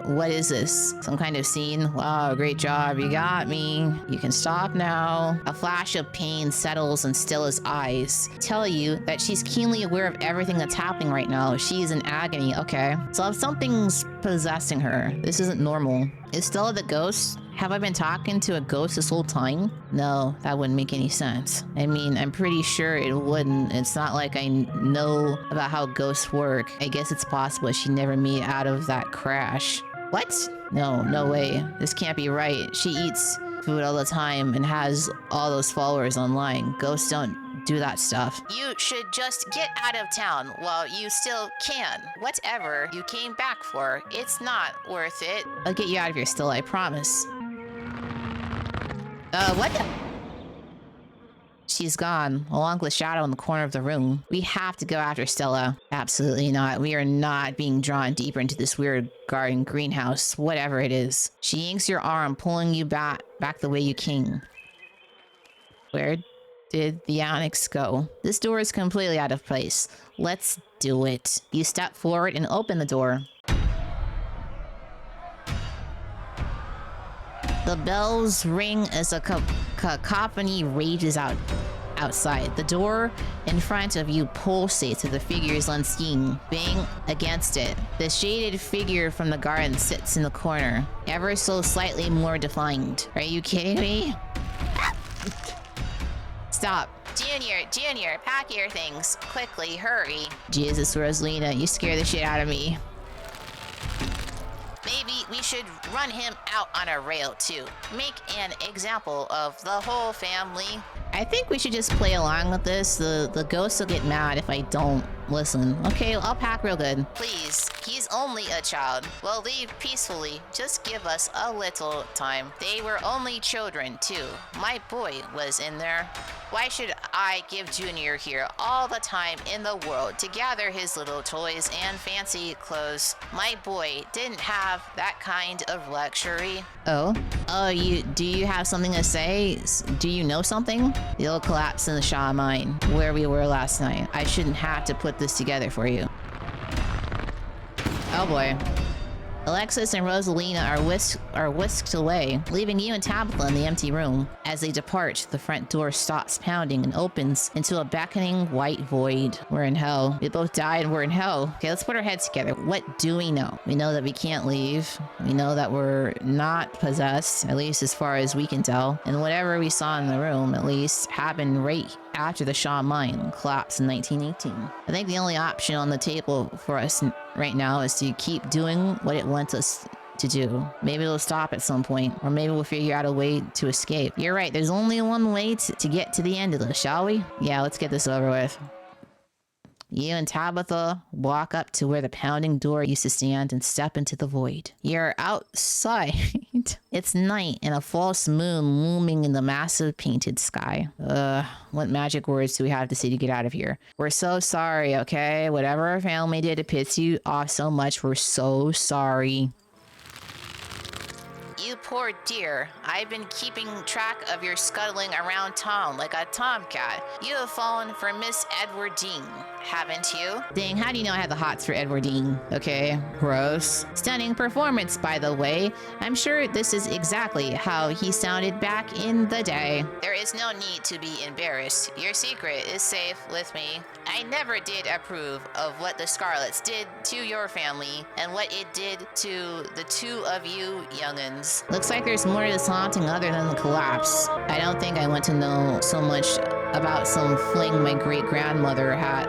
what is this? Some kind of scene? Wow, great job, you got me. You can stop now. A flash of pain settles in Stella's eyes, tell you that she's keenly aware of everything that's happening right now. She's in agony. Okay, so if something's possessing her, this isn't normal. Is Stella the ghost? Have I been talking to a ghost this whole time? No, that wouldn't make any sense. I mean, I'm pretty sure it wouldn't. It's not like I know about how ghosts work. I guess it's possible she never made it out of that crash. What? No way. This can't be right. She eats food all the time and has all those followers online. Ghosts don't do that stuff. You should just get out of town while you still can. Whatever you came back for, it's not worth it. I'll get you out of here still, I promise. What the? She's gone, along with the shadow in the corner of the room. We have to go after Stella. Absolutely not. We are not being drawn deeper into this weird garden greenhouse, whatever it is. She yanks your arm, pulling you back the way you came. Where did the annex go? This door is completely out of place. Let's do it. You step forward and open the door. The bells ring as a cacophony rages outside. The door in front of you pulsates with the figures unseen, bang against it. The shaded figure from the garden sits in the corner, ever so slightly more defined. Are you kidding me? Stop. Junior, pack your things. Quickly, hurry. Jesus, Rosalina, you scare the shit out of me. Maybe we should run him out on a rail too. Make an example of the whole family. I think we should just play along with this. The ghosts will get mad if I don't listen. Okay, I'll pack real good. Please, he's only a child. We'll leave peacefully. Just give us a little time. They were only children too. My boy was in there. Why should I give Junior here all the time in the world to gather his little toys and fancy clothes? My boy didn't have that kind of luxury. Oh, do you have something to say? Do you know something? The old collapse in the Shaw mine, where we were last night. I shouldn't have to put this together for you. Oh boy. Alexis and Rosalina are whisked away, leaving you and Tabitha in the empty room. As they depart, the front door stops pounding and opens into a beckoning white void. We're in hell. We both died and we're in hell. Okay, let's put our heads together. What do we know? We know that we can't leave. We know that we're not possessed, at least as far as we can tell. And whatever we saw in the room, at least, happened right after the Shaw mine collapsed in 1918. I think the only option on the table for us right now is to keep doing what it wants us to do. Maybe it'll stop at some point, or maybe we'll figure out a way to escape. You're right, there's only one way to get to the end of this, shall we? Yeah, let's get this over with. You and Tabitha walk up to where the pounding door used to stand and step into the void. You're outside. It's night and a false moon looming in the massive painted sky. What magic words do we have to say to get out of here? We're so sorry, okay? Whatever our family did to piss you off so much, we're so sorry. You poor dear. I've been keeping track of your scuttling around town like a tomcat. You have fallen for Miss Edwardine, haven't you? Dang, how do you know I had the hots for Edwardine? Okay, gross. Stunning performance, by the way. I'm sure this is exactly how he sounded back in the day. There is no need to be embarrassed. Your secret is safe with me. I never did approve of what the Scarlets did to your family and what it did to the two of you young'uns. Looks like there's more to this haunting other than the collapse. I don't think I want to know so much about some fling my great-grandmother had.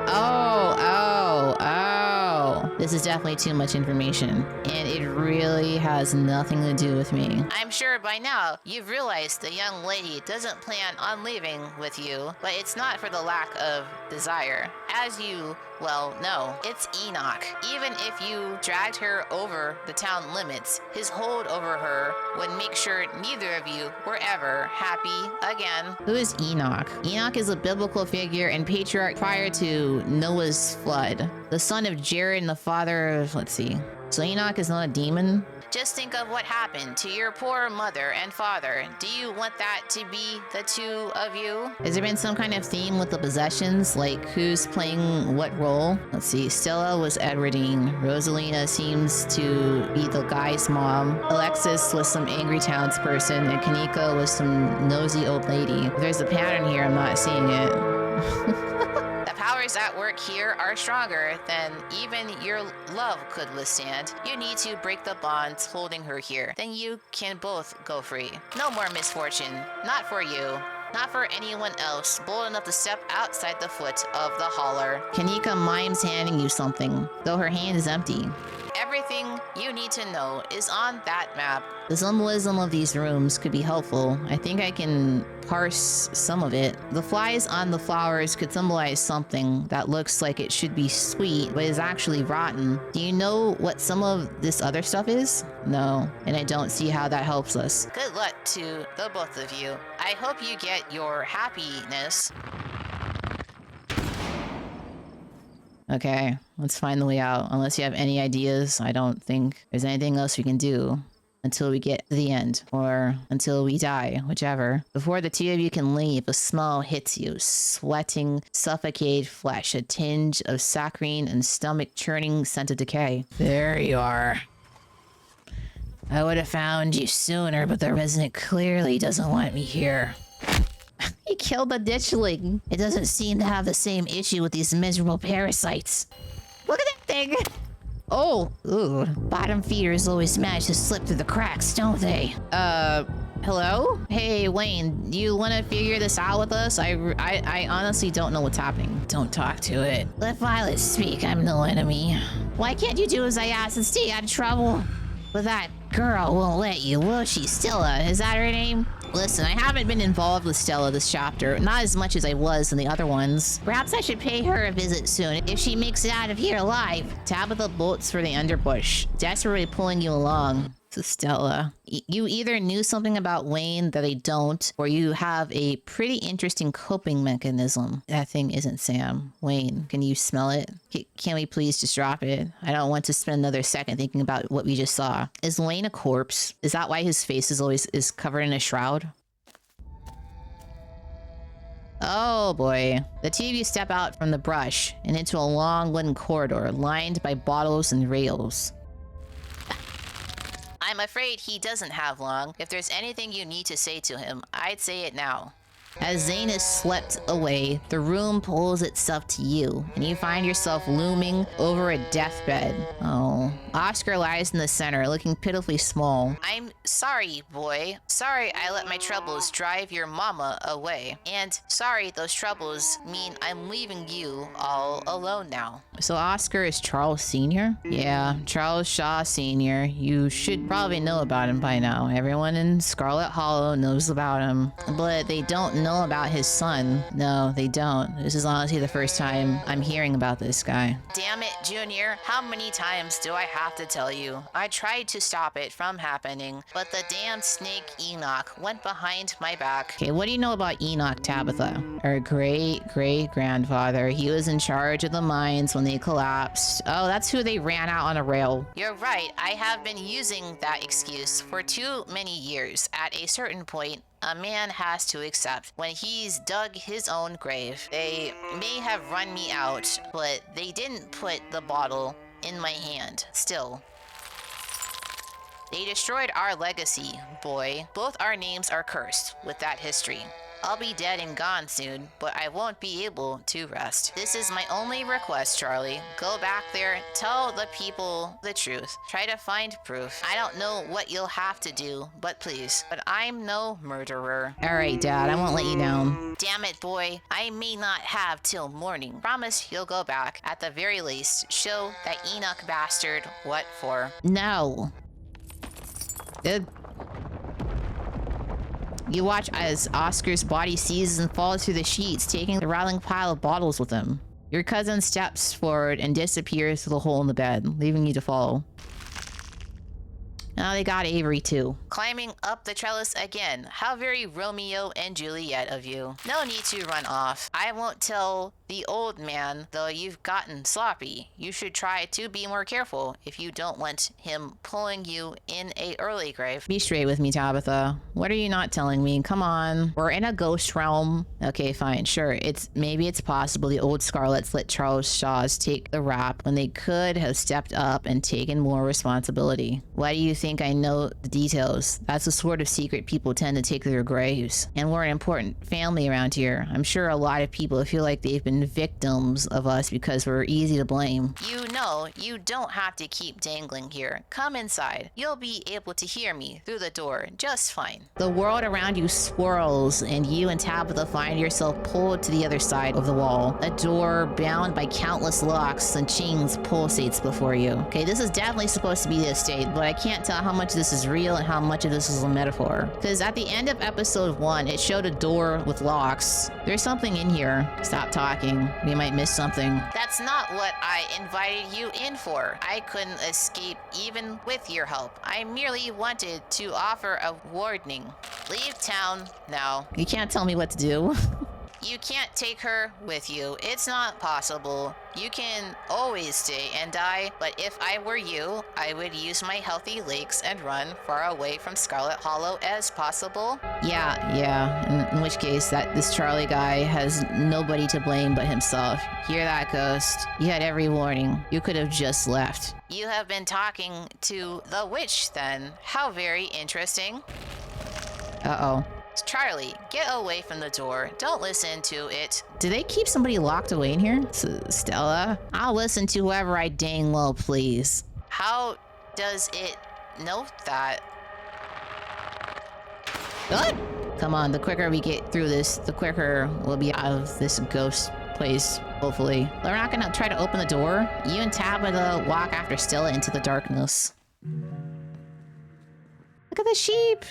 This is definitely too much information, and it really has nothing to do with me. I'm sure by now you've realized the young lady doesn't plan on leaving with you, but it's not for the lack of desire. As you well know, it's Enoch. Even if you dragged her over the town limits, his hold over her would make sure neither of you were ever happy again. Who is Enoch? Enoch is a biblical figure and patriarch prior to Noah's flood. The son of Jared and the father of, let's see. So Enoch is not a demon? Just think of what happened to your poor mother and father. Do you want that to be the two of you? Has there been some kind of theme with the possessions? Like who's playing what role? Let's see. Stella was Edwardine. Rosalina seems to be the guy's mom. Alexis was some angry townsperson. And Kanika was some nosy old lady. If there's a pattern here, I'm not seeing it. Powers at work here are stronger than even your love could withstand. You need to break the bonds holding her here. Then you can both go free. No more misfortune. Not for you. Not for anyone else bold enough to step outside the foot of the holler. Kanika mimes handing you something, though her hand is empty. Everything you need to know is on that map. The symbolism of these rooms could be helpful. I think I can parse some of it. The flies on the flowers could symbolize something that looks like it should be sweet, but is actually rotten. Do you know what some of this other stuff is? No, and I don't see how that helps us. Good luck to the both of you. I hope you get your happiness. Okay, let's find the way out. Unless you have any ideas, I don't think there's anything else we can do until we get to the end, or until we die, whichever. Before the two of you can leave, a smell hits you, sweating, suffocated flesh, a tinge of saccharine and stomach-churning scent of decay. There you are. I would have found you sooner, but the resident clearly doesn't want me here. He killed the ditchling. It doesn't seem to have the same issue with these miserable parasites. Look at that thing! Oh, ooh. Bottom feeders always manage to slip through the cracks, don't they? Hello? Hey, Wayne, you want to figure this out with us? I honestly don't know what's happening. Don't talk to it. Let Violet speak, I'm no enemy. Why can't you do as I ask and stay out of trouble? But that girl won't let you, will she? Stella, is that her name? Listen, I haven't been involved with Stella this chapter, not as much as I was in the other ones. Perhaps I should pay her a visit soon, if she makes it out of here alive. Tabitha bolts for the underbush, desperately pulling you along. To Stella. You either knew something about Wayne that I don't, or you have a pretty interesting coping mechanism. That thing isn't Sam. Wayne, can you smell it? Can we please just drop it? I don't want to spend another second thinking about what we just saw. Is Wayne a corpse? Is that why his face is always covered in a shroud? Oh boy. The two of you step out from the brush and into a long wooden corridor lined by bottles and rails. afraid he doesn't have long. If there's anything you need to say to him, I'd say it now. As Zane is swept away, the room pulls itself to you, and you find yourself looming over a deathbed. Oh. Oscar lies in the center, looking pitifully small. I'm sorry, boy. Sorry I let my troubles drive your mama away. And sorry those troubles mean I'm leaving you all alone now. So Oscar is Charles Sr.? Yeah, Charles Shaw Sr. You should probably know about him by now. Everyone in Scarlet Hollow knows about him. But they don't know about his son. No, they don't. This is honestly the first time I'm hearing about this guy. Damn it, Junior. How many times do I have to tell you? I tried to stop it from happening, but the damn snake Enoch went behind my back. Okay, what do you know about Enoch, Tabitha? Our great-great-grandfather. He was in charge of the mines when they collapsed. Oh, that's who they ran out on a rail. You're right. I have been using that excuse for too many years. At a certain point, a man has to accept when he's dug his own grave. They may have run me out, but they didn't put the bottle in my hand. Still, they destroyed our legacy, boy. Both our names are cursed with that history. I'll be dead and gone soon, but I won't be able to rest. This is my only request, Charlie. Go back there, tell the people the truth. Try to find proof. I don't know what you'll have to do, but please. But I'm no murderer. All right, Dad, I won't let you down. Damn it, boy. I may not have till morning. Promise you'll go back. At the very least, show that Enoch bastard what for. No. You watch as Oscar's body seizes and falls through the sheets, taking the rattling pile of bottles with him. Your cousin steps forward and disappears through the hole in the bed, leaving you to follow. Now they got Avery too. Climbing up the trellis again. How very Romeo and Juliet of you. No need to run off. I won't tell the old man, though you've gotten sloppy. You should try to be more careful if you don't want him pulling you in a early grave. Be straight with me, Tabitha. What are you not telling me? Come on. We're in a ghost realm. Okay, fine. Sure. Maybe it's possible the old Scarlets let Charles Shaws take the rap when they could have stepped up and taken more responsibility. Why do you think I know the details? That's the sort of secret people tend to take to their graves. And we're an important family around here. I'm sure a lot of people feel like they've been victims of us because we're easy to blame. You know, you don't have to keep dangling here. Come inside. You'll be able to hear me through the door just fine. The world around you swirls, and you and Tabitha find yourself pulled to the other side of the wall. A door bound by countless locks and chains pulsates before you. Okay, this is definitely supposed to be the estate, but I can't tell how much this is real and how much of this is a metaphor. Because at the end of episode 1, it showed a door with locks. There's something in here. Stop talking. We might miss something. That's not what I invited you in for. I couldn't escape even with your help. I merely wanted to offer a warning. Leave town now. You can't tell me what to do. You can't take her with you. It's not possible. You can always stay and die, but if I were you, I would use my healthy legs and run far away from Scarlet Hollow as possible. Yeah. In which case, this Charlie guy has nobody to blame but himself. Hear that, Ghost? You had every warning. You could have just left. You have been talking to the witch, then. How very interesting. Uh-oh. Charlie, get away from the door. Don't listen to it. Do they keep somebody locked away in here? Stella? I'll listen to whoever I dang well please. How does it know that? What? Come on, the quicker we get through this, the quicker we'll be out of this ghost place, hopefully. We're not gonna try to open the door. You and Tabitha walk after Stella into the darkness. Look at the sheep!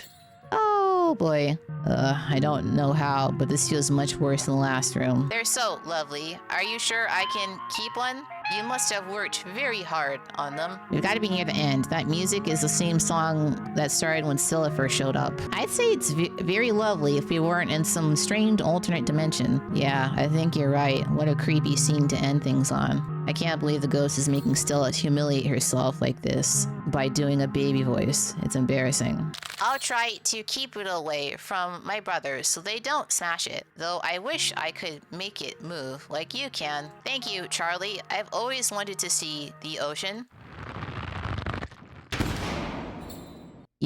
Oh boy. I don't know how, but this feels much worse than the last room. They're so lovely. Are you sure I can keep one? You must have worked very hard on them. We've got to be near the end. That music is the same song that started when Stella first showed up. I'd say it's very lovely if we weren't in some strange alternate dimension. Yeah, I think you're right. What a creepy scene to end things on. I can't believe the ghost is making Stella humiliate herself like this by doing a baby voice. It's embarrassing. I'll try to keep it away from my brothers so they don't smash it, though I wish I could make it move like you can. Thank you, Charlie. I've always wanted to see the ocean.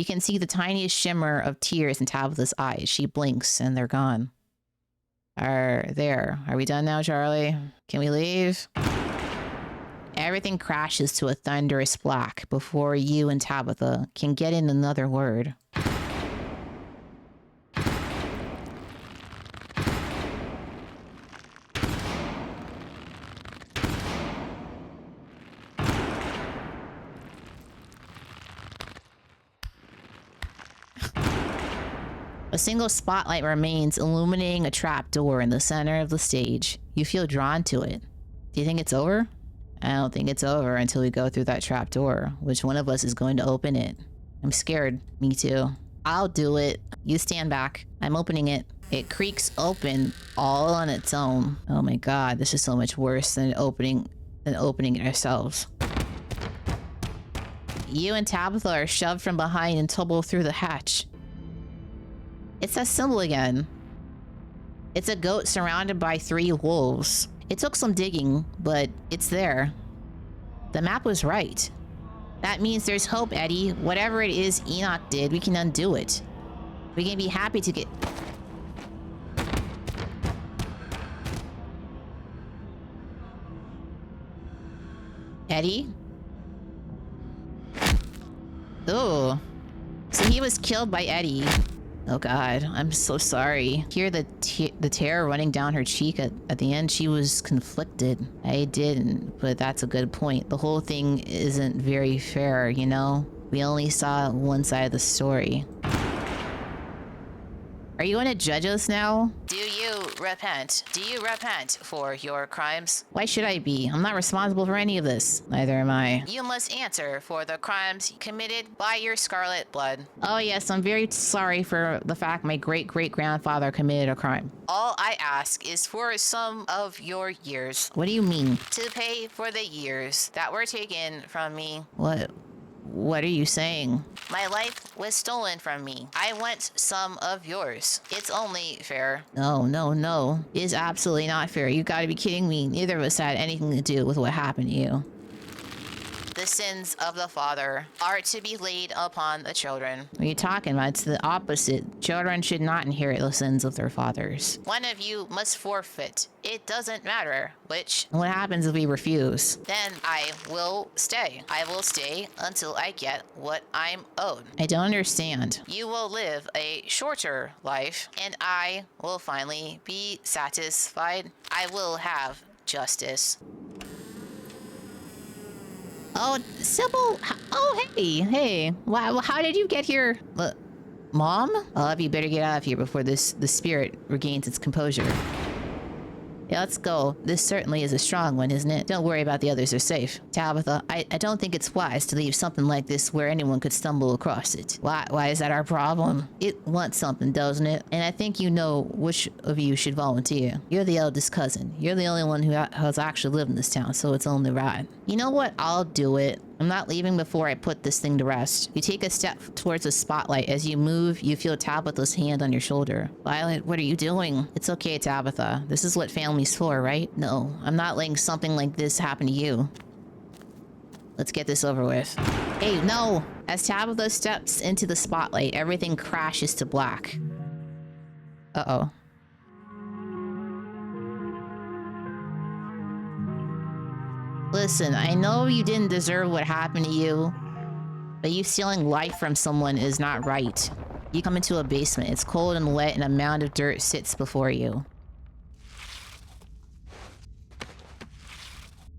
You can see the tiniest shimmer of tears in Tabitha's eyes. She blinks and they're gone. Are we done now, Charlie? Can we leave? Everything crashes to a thunderous black before you and Tabitha can get in another word. A single spotlight remains, illuminating a trap door in the center of the stage. You feel drawn to it. Do you think it's over? I don't think it's over until we go through that trap door. Which one of us is going to open it? I'm scared. Me too. I'll do it. You stand back. I'm opening it. It creaks open all on its own. Oh my god, this is so much worse than opening it ourselves. You and Tabitha are shoved from behind and tumble through the hatch. It's that symbol again. It's a goat surrounded by 3 wolves. It took some digging, but it's there. The map was right. That means there's hope, Eddie. Whatever it is Enoch did, we can undo it. We can be happy to get... Eddie? Oh. So he was killed by Eddie. Oh god, I'm so sorry. Hear the tear running down her cheek at the end. She was conflicted. I didn't, but that's a good point. The whole thing isn't very fair, you know? We only saw one side of the story. Are you going to judge us now? Do you repent? Do you repent for your crimes? Why should I be? I'm not responsible for any of this. Neither am I. You must answer for the crimes committed by your Scarlet blood. Oh yes, I'm very sorry for the fact my great-great-grandfather committed a crime. All I ask is for some of your years. What do you mean? To pay for the years that were taken from me. What are you saying? My life was stolen from me. I want some of yours. It's only fair. No. It is absolutely not fair. You gotta be kidding me. Neither of us had anything to do with what happened to you. The sins of the father are to be laid upon the children. What are you talking about? It's the opposite. Children should not inherit the sins of their fathers. One of you must forfeit. It doesn't matter which. What happens if we refuse? Then I will stay. I will stay until I get what I'm owed. I don't understand. You will live a shorter life, and I will finally be satisfied. I will have justice. Oh, Sybil. Oh, hey. Wow, how did you get here? Mom? Oh, you better get out of here before the spirit regains its composure. Yeah, let's go. This certainly is a strong one, isn't it? Don't worry about the others, they're safe. Tabitha, I don't think it's wise to leave something like this where anyone could stumble across it. Why is that our problem? It wants something, doesn't it? And I think you know which of you should volunteer. You're the eldest cousin. You're the only one who has actually lived in this town, so it's only right. You know what? I'll do it. I'm not leaving before I put this thing to rest. You take a step towards the spotlight. As you move, you feel Tabitha's hand on your shoulder. Violet, what are you doing? It's okay, Tabitha. This is what family's for, right? No, I'm not letting something like this happen to you. Let's get this over with. Hey, no! As Tabitha steps into the spotlight, everything crashes to black. Uh-oh. Listen, I know you didn't deserve what happened to you, but you stealing life from someone is not right. You come into a basement, it's cold and wet, and a mound of dirt sits before you.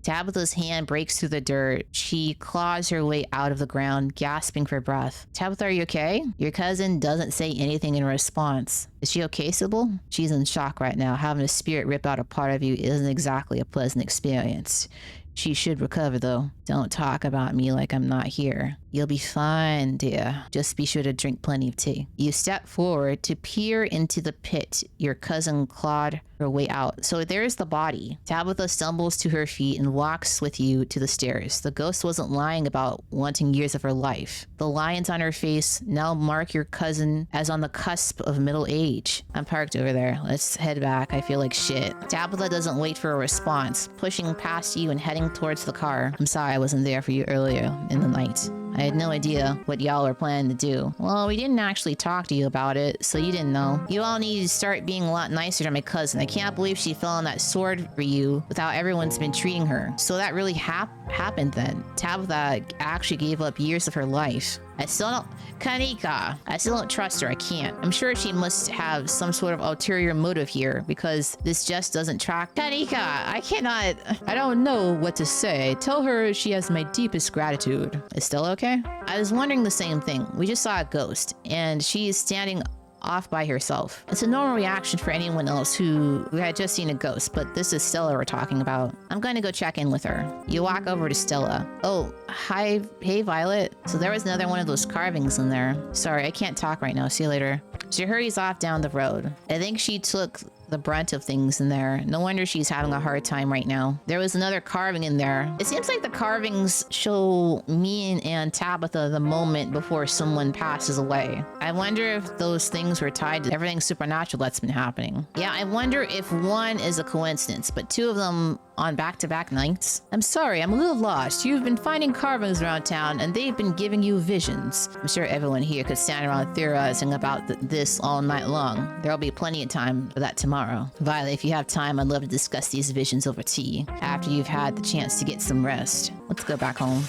Tabitha's hand breaks through the dirt. She claws her way out of the ground, gasping for breath. Tabitha, are you okay? Your cousin doesn't say anything in response. Is she okay, Sybil? She's in shock right now. Having a spirit rip out a part of you isn't exactly a pleasant experience. She should recover, though. Don't talk about me like I'm not here. You'll be fine, dear. Just be sure to drink plenty of tea. You step forward to peer into the pit. Your cousin clawed her way out. So there's the body. Tabitha stumbles to her feet and walks with you to the stairs. The ghost wasn't lying about wanting years of her life. The lines on her face now mark your cousin as on the cusp of middle age. I'm parked over there. Let's head back. I feel like shit. Tabitha doesn't wait for a response, pushing past you and heading towards the car. I'm sorry I wasn't there for you earlier in the night. I had no idea what y'all were planning to do. Well, we didn't actually talk to you about it, so you didn't know. You all need to start being a lot nicer to my cousin. I can't believe she fell on that sword for you with how everyone's been treating her. So that really happened then. Tabitha actually gave up years of her life. I still don't... Kanika! I still don't trust her. I can't. I'm sure she must have some sort of ulterior motive here, because this just doesn't track. Kanika! I cannot... I don't know what to say. Tell her she has my deepest gratitude. Is still okay? I was wondering the same thing. We just saw a ghost, and she is standing off by herself. It's a normal reaction for anyone else who had just seen a ghost, but this is Stella we're talking about. I'm going to go check in with her. You walk over to Stella. Oh, hi. Hey, Violet. So there was another one of those carvings in there. Sorry, I can't talk right now. See you later. She hurries off down the road. I think she took the brunt of things in there. No wonder she's having a hard time right now. There was another carving in there. It seems like the carvings show me and Tabitha the moment before someone passes away. I wonder if those things were tied to everything supernatural that's been happening. Yeah, I wonder if one is a coincidence, but two of them on back-to-back nights. I'm sorry, I'm a little lost. You've been finding carvings around town and they've been giving you visions. I'm sure everyone here could stand around theorizing about this all night long. There'll be plenty of time for that tomorrow. Violet, if you have time, I'd love to discuss these visions over tea after you've had the chance to get some rest. Let's go back home.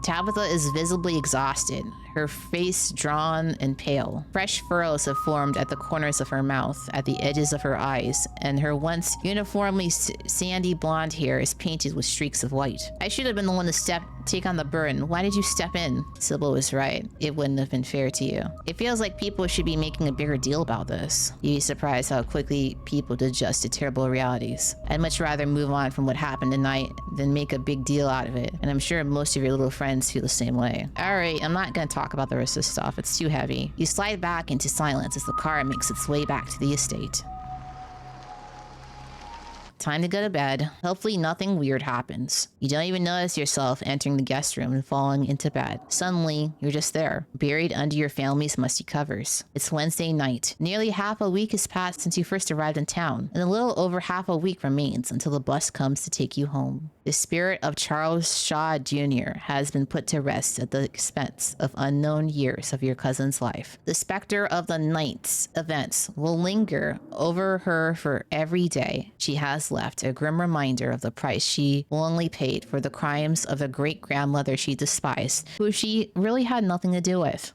Tabitha is visibly exhausted, her face drawn and pale. Fresh furrows have formed at the corners of her mouth, at the edges of her eyes, and her once uniformly sandy blonde hair is painted with streaks of white. I should have been the one to take on the burden. Why did you step in? Sybil was right. It wouldn't have been fair to you. It feels like people should be making a bigger deal about this. You'd be surprised how quickly people adjust to terrible realities. I'd much rather move on from what happened tonight than make a big deal out of it, and I'm sure most of your little friends feel the same way. Alright, I'm not gonna talk about the rest of this stuff. It's too heavy. You slide back into silence as the car makes its way back to the estate. Time to go to bed. Hopefully nothing weird happens. You don't even notice yourself entering the guest room and falling into bed. Suddenly, you're just there, buried under your family's musty covers. It's Wednesday night. Nearly half a week has passed since you first arrived in town, and a little over half a week remains until the bus comes to take you home. The spirit of Charles Shaw Jr. has been put to rest at the expense of unknown years of your cousin's life. The specter of the night's events will linger over her for every day she has left, a grim reminder of the price she willingly paid for the crimes of the great-grandmother she despised, who she really had nothing to do with.